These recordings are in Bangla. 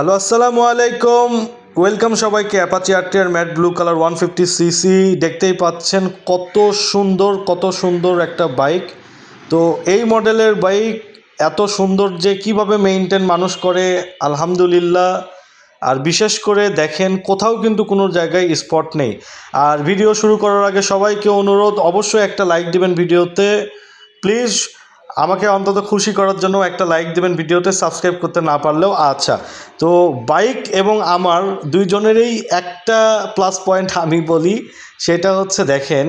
হ্যালো, আসসালামু আলাইকুম। ওয়েলকাম সবাইকে Apache RTR matte blue colour 150cc। দেখতেই পাচ্ছেন কত সুন্দর একটা বাইক। তো এই মডেলের বাইক এত সুন্দর যে কিভাবে মেইনটেন মানুষ করে, আলহামদুলিল্লাহ। আর বিশেষ করে দেখেন কোথাও কিন্তু কোনো জায়গায় স্পট নেই। আর ভিডিও শুরু করার আগে সবাইকে অনুরোধ, অবশ্যই একটা লাইক দিবেন ভিডিওতে প্লিজ। আমাকে অন্তত খুশি করার জন্য একটা লাইক দেবেন ভিডিওতে, সাবস্ক্রাইব করতে না পারলেও আচ্ছা। তো বাইক এবং আমার দুইজনেরই একটা প্লাস পয়েন্ট আমি বলি, সেটা হচ্ছে দেখেন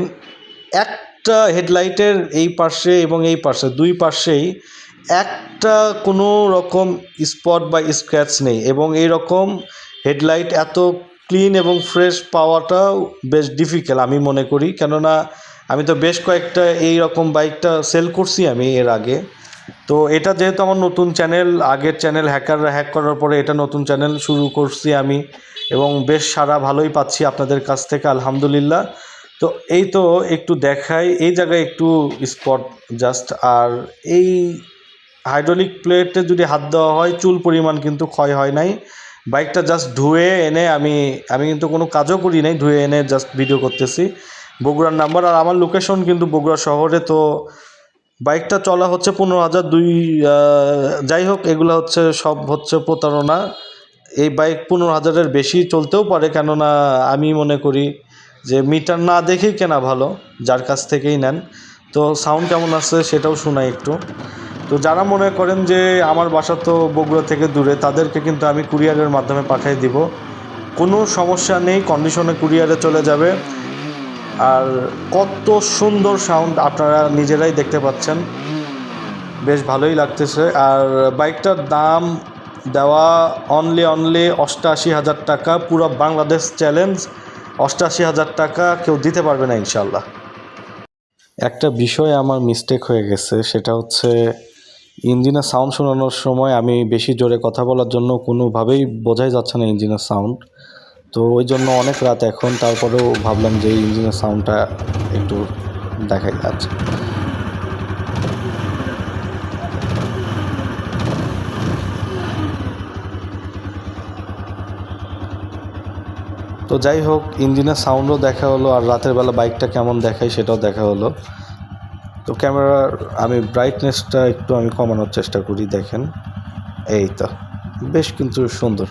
একটা হেডলাইটের এই পাশে এবং এই পাশে দুই পাশেই একটা কোনো রকম স্পট বা স্ক্র্যাচ নেই, এবং এই রকম হেডলাইট এত ক্লিন এবং ফ্রেশ পাওয়াটাও বেশ ডিফিকাল্ট আমি মনে করি। কেননা আমি তো বেশ কয়েকটা এই রকম বাইকটা সেল করছি আমি এর আগে। তো এটা যেহেতু আমার নতুন চ্যানেল, আগের চ্যানেল হ্যাকাররা হ্যাক করার পরে এটা নতুন চ্যানেল শুরু করছি আমি, এবং বেশ সাড়া ভালোই পাচ্ছি আপনাদের কাছ থেকে, আলহামদুলিল্লাহ। তো এই তো একটু দেখাই, এই জায়গায় একটু স্পট জাস্ট। আর এই হাইড্রোলিক প্লেটে যদি হাত দেওয়া হয় চুল পরিমাণ কিন্তু ক্ষয় হয় নাই। বাইকটা জাস্ট ধুয়ে এনে আমি কিন্তু কোনো কাজও করি নাই, ধুয়ে এনে জাস্ট ভিডিও করতেছি। বগুড়ার নাম্বার, আর আমার লোকেশন কিন্তু বগুড়া শহরে। তো বাইকটা চলা হচ্ছে 15,002। যাই হোক, এগুলো হচ্ছে সব হচ্ছে প্রতারণা। এই বাইক 15,000-এর বেশি চলতেও পারে, কেননা আমি মনে করি যে মিটার না দেখেই কেনা ভালো, যার কাছ থেকেই নেন। তো সাউন্ড কেমন আছে সেটাও শোনাই একটু। তো যারা মনে করেন যে আমার বাসা তো বগুড়া থেকে দূরে, তাদেরকে কিন্তু আমি কুরিয়ারের মাধ্যমে পাঠিয়ে দিব, কোনো সমস্যা নেই, কন্ডিশনে কুরিয়ারে চলে যাবে। আর কত সুন্দর সাউন্ড আপনারা নিজেরাই দেখতে পাচ্ছেন, বেশ ভালোই লাগতেছে। আর বাইকটার দাম দেওয়া অনলি 88,000 টাকা, পুরো বাংলাদেশ চ্যালেঞ্জ। 88,000 টাকা কেউ দিতে পারবে না ইনশাল্লাহ। একটা বিষয় আমার মিস্টেক হয়ে গেছে, সেটা হচ্ছে ইঞ্জিনের সাউন্ড শোনানোর সময় আমি বেশি জোরে কথা বলার জন্য কোনোভাবেই বোঝাই যাচ্ছে না ইঞ্জিনের সাউন্ড। তো ওই জন্য অনেক রাত এখন, তারপরেও ভাবলাম যে ইঞ্জিনের সাউন্ডটা একটু দেখাই যাচ্ছে। তো যাই হোক, ইঞ্জিনের সাউন্ডও দেখা হলো, আর রাতের বেলা বাইকটা কেমন দেখায় সেটাও দেখা হলো। তো ক্যামেরার আমি ব্রাইটনেসটা একটু কমানোর চেষ্টা করি, দেখেন এই তো বেশ কিন্তু সুন্দর।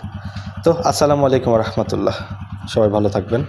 তো আসসালামু আলাইকুম রহমতুল্লাহ, সবাই ভালো থাকবেন।